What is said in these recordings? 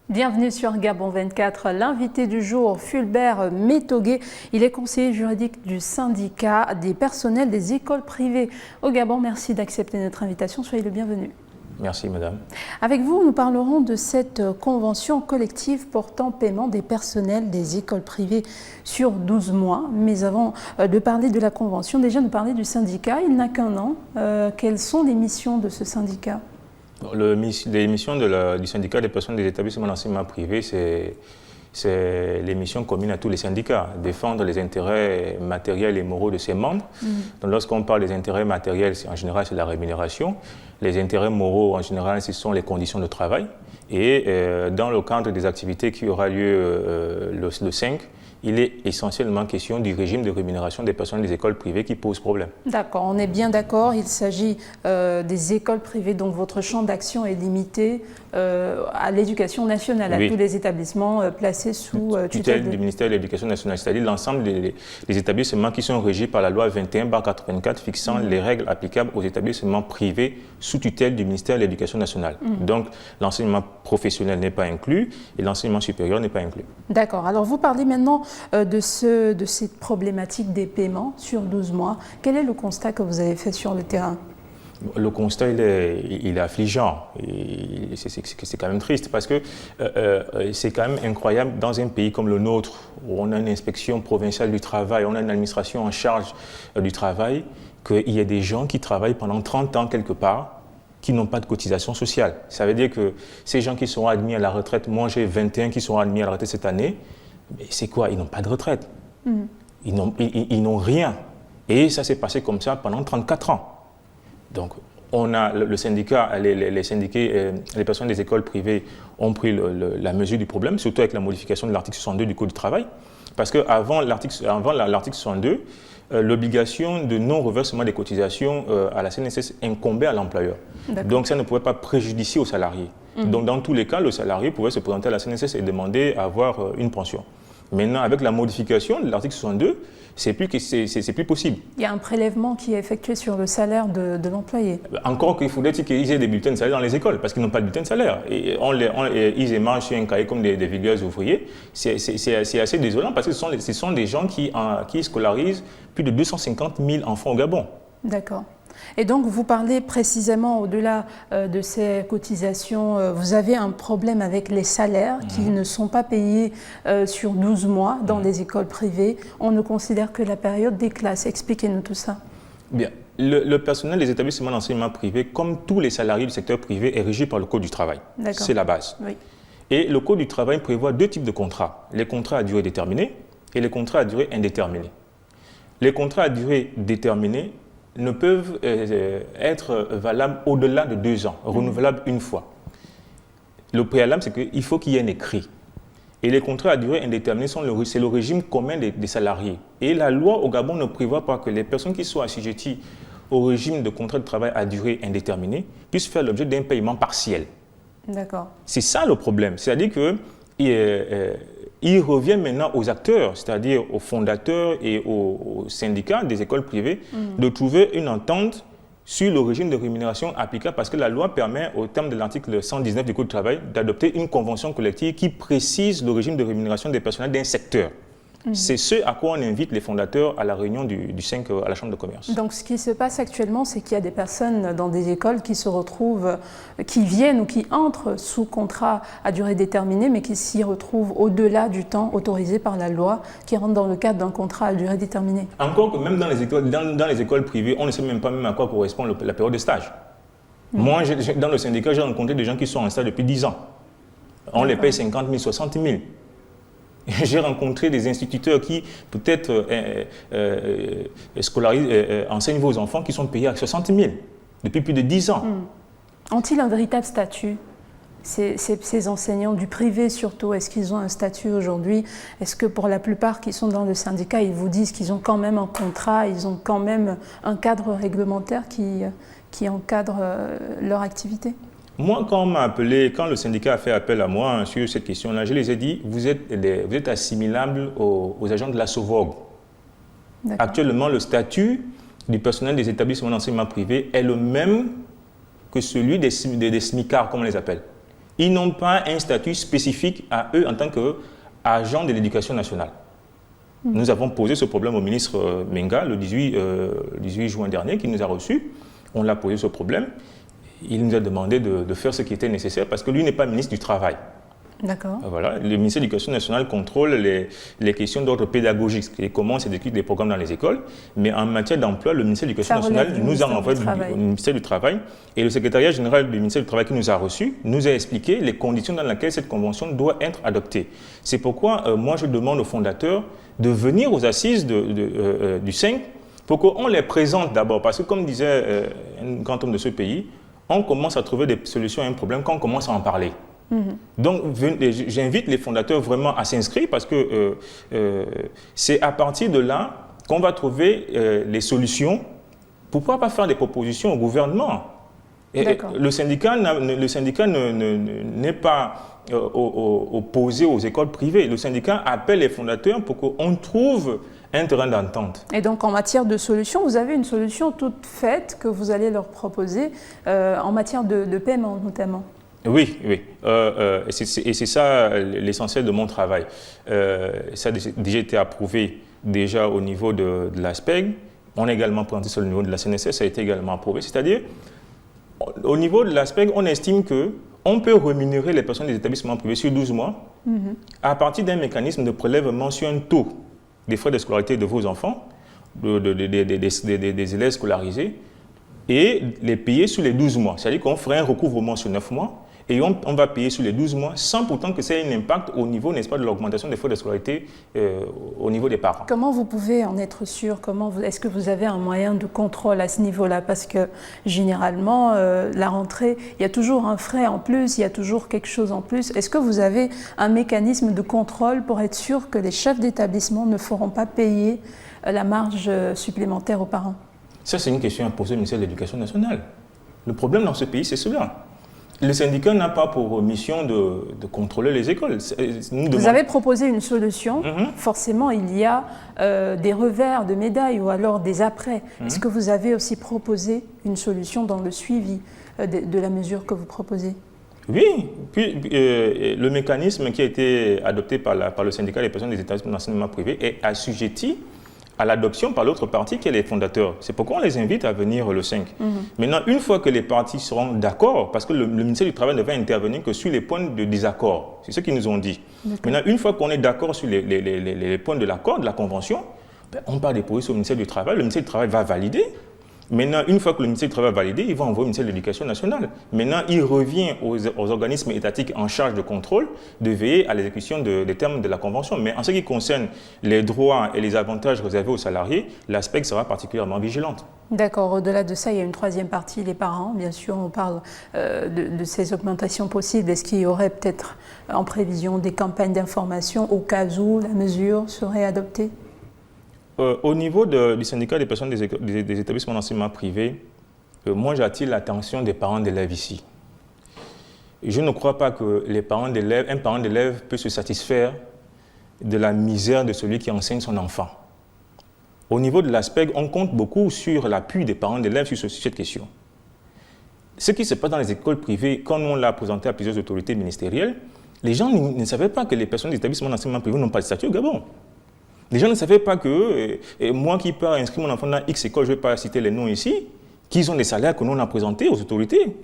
Bienvenue sur Gabon 24. L'invité du jour, Fulbert Métogué. Il est conseiller juridique du syndicat des personnels des écoles privées au Gabon. Merci d'accepter notre invitation. Soyez le bienvenu. Merci, madame. Avec vous, nous parlerons de cette convention collective portant paiement des personnels des écoles privées sur 12 mois. Mais avant de parler de la convention, déjà nous parler du syndicat. Il n'a qu'un an. Quelles sont les missions de ce syndicat ? Les missions du syndicat des personnes des établissements d'enseignement privé, c'est les missions communes à tous les syndicats, défendre les intérêts matériels et moraux de ses membres. Donc, lorsqu'on parle des intérêts matériels, en général, c'est la rémunération. Les intérêts moraux, en général, ce sont les conditions de travail. Et dans le cadre des activités qui aura lieu le 5, il est essentiellement question du régime de rémunération des personnes des écoles privées qui pose problème. D'accord, on est bien d'accord. Il s'agit des écoles privées, donc votre champ d'action est limité à l'éducation nationale, à tous les établissements placés sous tutelle du ministère de l'Éducation nationale, c'est-à-dire l'ensemble des établissements qui sont régis par la loi 21/84 fixant les règles applicables aux établissements privés sous tutelle du ministère de l'Éducation nationale. Donc l'enseignement professionnel n'est pas inclus et l'enseignement supérieur n'est pas inclus. D'accord, alors vous parlez maintenant de cette problématique des paiements sur 12 mois. Quel est le constat que vous avez fait sur le terrain ? Le constat, il est affligeant. C'est quand même triste parce que c'est quand même incroyable dans un pays comme le nôtre, où on a une inspection provinciale du travail, on a une administration en charge du travail, qu'il y ait des gens qui travaillent pendant 30 ans quelque part, qui n'ont pas de cotisation sociale. Ça veut dire que ces gens qui seront admis à la retraite, moi j'ai 21 qui seront admis à la retraite cette année, mais c'est quoi? Ils n'ont pas de retraite. Ils n'ont rien. Et ça s'est passé comme ça pendant 34 ans. Donc, on a le syndicat, les syndiqués, les personnes des écoles privées ont pris la mesure du problème, surtout avec la modification de l'article 62 du Code du travail. Parce qu'avant l'article 62, l'obligation de non-reversement des cotisations à la CNSS incombait à l'employeur. Donc, ça ne pouvait pas préjudicier aux salariés. Donc, dans tous les cas, le salarié pouvait se présenter à la CNSS et demander à avoir une pension. Maintenant, avec la modification de l'article 62, c'est plus possible. Il y a un prélèvement qui est effectué sur le salaire de l'employé. Encore qu'il faudrait qu'ils aient des bulletins de salaire dans les écoles, parce qu'ils n'ont pas de bulletin de salaire. Et ils émargent sur un cahier comme des vulgaires ouvriers. C'est assez désolant, parce que ce sont des gens qui scolarisent plus de 250 000 enfants au Gabon. D'accord. Et donc, vous parlez précisément, au-delà de ces cotisations, vous avez un problème avec les salaires qui ne sont pas payés sur 12 mois dans les écoles privées. On ne considère que la période des classes. Expliquez-nous tout ça. Bien. Le personnel des établissements d'enseignement privé, comme tous les salariés du secteur privé, est régi par le Code du travail. C'est la base. Oui. Et le Code du travail prévoit deux types de contrats. Les contrats à durée déterminée et les contrats à durée indéterminée. Les contrats à durée déterminée ne peuvent être valables au-delà de 2 ans, renouvelables une fois. Le préalable, c'est qu'il faut qu'il y ait un écrit. Et les contrats à durée indéterminée, c'est le régime commun des salariés. Et la loi au Gabon ne prévoit pas que les personnes qui sont assujetties au régime de contrat de travail à durée indéterminée puissent faire l'objet d'un paiement partiel. D'accord. C'est ça le problème. C'est-à-dire que il revient maintenant aux acteurs, c'est-à-dire aux fondateurs et aux syndicats des écoles privées, de trouver une entente sur le régime de rémunération applicable, parce que la loi permet, au terme de l'article 119 du Code du travail, d'adopter une convention collective qui précise le régime de rémunération des personnels d'un secteur. C'est ce à quoi on invite les fondateurs à la réunion du 5 à la Chambre de commerce. Donc ce qui se passe actuellement, c'est qu'il y a des personnes dans des écoles qui se retrouvent, qui viennent ou qui entrent sous contrat à durée déterminée, mais qui s'y retrouvent au-delà du temps autorisé par la loi, qui rentrent dans le cadre d'un contrat à durée déterminée. Encore que même dans les écoles privées, on ne sait même pas à quoi correspond la période de stage. Moi, dans le syndicat, j'ai rencontré des gens qui sont en stage depuis 10 ans. On les paye 50 000, 60 000. J'ai rencontré des instituteurs qui, peut-être, enseignent vos enfants qui sont payés à 60 000 depuis plus de 10 ans. Ont-ils un véritable statut, ces enseignants du privé surtout? Est-ce qu'ils ont un statut aujourd'hui? Est-ce que pour la plupart qui sont dans le syndicat, ils vous disent qu'ils ont quand même un contrat, ils ont quand même un cadre réglementaire qui encadre leur activité? Moi, quand le syndicat a fait appel à moi sur cette question-là, je les ai dit, vous êtes assimilables aux agents de la SOVOG. Actuellement, le statut du personnel des établissements d'enseignement privé est le même que celui des SMICAR, comme on les appelle. ils n'ont pas un statut spécifique à eux en tant qu'agents de l'éducation nationale. Nous avons posé ce problème au ministre Menga le 18 juin dernier, qui nous a reçus. On l'a posé ce problème. Il nous a demandé de faire ce qui était nécessaire parce que lui n'est pas ministre du Travail. D'accord. Voilà. Le ministère de l'Éducation nationale contrôle les questions d'ordre pédagogique, et comment s'exécutent les programmes dans les écoles. Mais en matière d'emploi, le ministère de l'Éducation nationale nous a envoyé au ministère du Travail. Et le secrétariat général du ministère du Travail qui nous a reçus nous a expliqué les conditions dans lesquelles cette convention doit être adoptée. C'est pourquoi moi je demande aux fondateurs de venir aux assises du 5 pour qu'on les présente d'abord. Parce que comme disait un grand homme de ce pays, on commence à trouver des solutions à un problème quand on commence à en parler. Donc, j'invite les fondateurs vraiment à s'inscrire parce que c'est à partir de là qu'on va trouver les solutions. Pourquoi pas faire des propositions au gouvernement? Le syndicat n'est pas opposé aux écoles privées. Le syndicat appelle les fondateurs pour qu'on trouve un terrain d'entente. Et donc, en matière de solutions, vous avez une solution toute faite que vous allez leur proposer en matière de paiement notamment? Oui, oui. Et c'est ça l'essentiel de mon travail. Ça a déjà été approuvé au niveau de l'ASPEG. On a également présenté sur le niveau de la CNSS, ça a été également approuvé. C'est-à-dire, au niveau de l'ASPEG, on estime qu'on peut rémunérer les personnes des établissements privés sur 12 mois à partir d'un mécanisme de prélèvement sur un taux des frais de scolarité de vos enfants, des élèves scolarisés, et les payer sur les 12 mois. C'est-à-dire qu'on ferait un recouvrement sur 9 mois, et on va payer sur les 12 mois sans pourtant que ça ait un impact au niveau, n'est-ce pas, de l'augmentation des frais de scolarité au niveau des parents. Comment vous pouvez en être sûr? Est-ce que vous avez un moyen de contrôle à ce niveau-là? Parce que généralement, la rentrée, il y a toujours un frais en plus, il y a toujours quelque chose en plus. Est-ce que vous avez un mécanisme de contrôle pour être sûr que les chefs d'établissement ne feront pas payer la marge supplémentaire aux parents? Ça, c'est une question à poser au ministère de l'Éducation nationale. Le problème dans ce pays, c'est cela. Le syndicat n'a pas pour mission de contrôler les écoles. Vous avez proposé une solution. Forcément, il y a des revers de médailles ou alors des après. Est-ce que vous avez aussi proposé une solution dans le suivi de la mesure que vous proposez? Oui. Puis, le mécanisme qui a été adopté par le syndicat des personnes des établissements d'enseignement privé est assujetti à l'adoption par l'autre partie qui est les fondateurs. C'est pourquoi on les invite à venir le 5. Maintenant, une fois que les parties seront d'accord, parce que le ministère du Travail ne va intervenir que sur les points de désaccord, c'est ce qu'ils nous ont dit. Maintenant, une fois qu'on est d'accord sur les points de l'accord, de la convention, on part déposer au ministère du Travail, le ministère du Travail va valider. Maintenant, une fois que le ministère du Travail va valider, il va envoyer au ministère de l'Éducation nationale. Maintenant, il revient aux organismes étatiques en charge de contrôle de veiller à l'exécution des termes de la Convention. Mais en ce qui concerne les droits et les avantages réservés aux salariés, l'ASPEG sera particulièrement vigilante. D'accord. Au-delà de ça, il y a une troisième partie, les parents. Bien sûr, on parle de ces augmentations possibles. Est-ce qu'il y aurait peut-être en prévision des campagnes d'information au cas où la mesure serait adoptée? Au niveau du syndicat des personnes des établissements d'enseignement privé, moi j'attire l'attention des parents d'élèves ici. Je ne crois pas que un parent d'élève peut se satisfaire de la misère de celui qui enseigne son enfant. Au niveau de l'ASPEG, on compte beaucoup sur l'appui des parents d'élèves sur cette question. Ce qui se passe dans les écoles privées, quand on l'a présenté à plusieurs autorités ministérielles, les gens ne savaient pas que les personnes des établissements d'enseignement privé n'ont pas de statut au Gabon. Les gens ne savaient pas que moi qui pars inscrire mon enfant dans X école, je ne vais pas citer les noms ici, qu'ils ont des salaires que nous on a présentés aux autorités.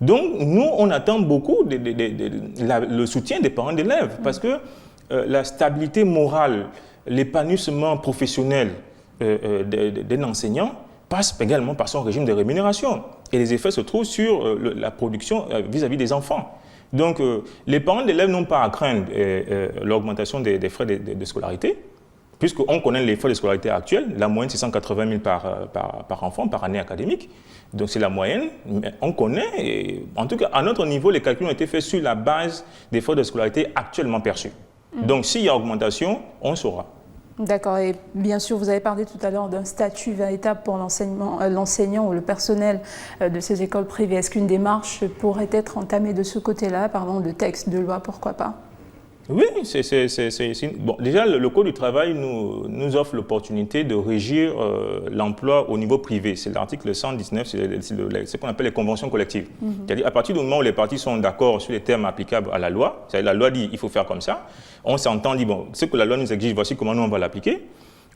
Donc nous, on attend beaucoup le soutien des parents d'élèves parce que la stabilité morale, l'épanouissement professionnel d'un enseignant passe également par son régime de rémunération. Et les effets se trouvent sur la production vis-à-vis des enfants. Donc, les parents d'élèves n'ont pas à craindre l'augmentation des frais de scolarité, puisqu'on connaît les frais de scolarité actuels. La moyenne, c'est 180 000 par enfant, par année académique. Donc, c'est la moyenne. Mais on connaît, et, en tout cas, à notre niveau, les calculs ont été faits sur la base des frais de scolarité actuellement perçus. Donc, s'il y a augmentation, on saura. D'accord. Et bien sûr, vous avez parlé tout à l'heure d'un statut véritable pour l'enseignant ou le personnel de ces écoles privées. Est-ce qu'une démarche pourrait être entamée de ce côté-là, parlant de texte, de loi, pourquoi pas? Oui, bon, déjà, le Code du travail nous offre l'opportunité de régir l'emploi au niveau privé. C'est l'article 119, c'est ce qu'on appelle les conventions collectives. C'est-à-dire, à partir du moment où les parties sont d'accord sur les termes applicables à la loi, c'est-à-dire la loi dit il faut faire comme ça, on s'entend, dit bon, ce que la loi nous exige, voici comment nous on va l'appliquer.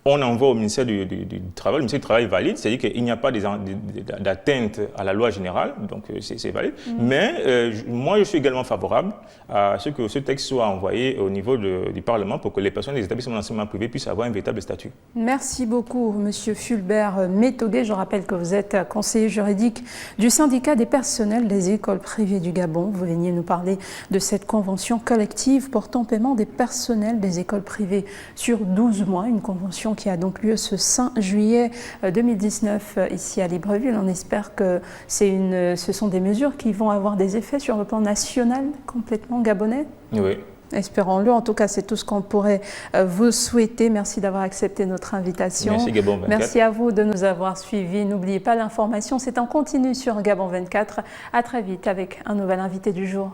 On envoie au ministère du Travail, le ministère du Travail valide, c'est-à-dire qu'il n'y a pas d'atteinte à la loi générale, donc c'est valide. Mais moi, je suis également favorable à ce que ce texte soit envoyé au niveau du Parlement pour que les personnes des établissements d'enseignement privé puissent avoir un véritable statut. Merci beaucoup, Monsieur Fulbert Métogué. Je rappelle que vous êtes conseiller juridique du syndicat des personnels des écoles privées du Gabon. Vous veniez nous parler de cette convention collective portant paiement des personnels des écoles privées sur 12 mois, une convention qui a donc lieu ce 5 juillet 2019 ici à Libreville. On espère que ce sont des mesures qui vont avoir des effets sur le plan national complètement gabonais. Oui. Espérons-le. En tout cas, c'est tout ce qu'on pourrait vous souhaiter. Merci d'avoir accepté notre invitation. Merci Gabon 24. Merci à vous de nous avoir suivis. N'oubliez pas l'information, c'est en continu sur Gabon 24. À très vite avec un nouvel invité du jour.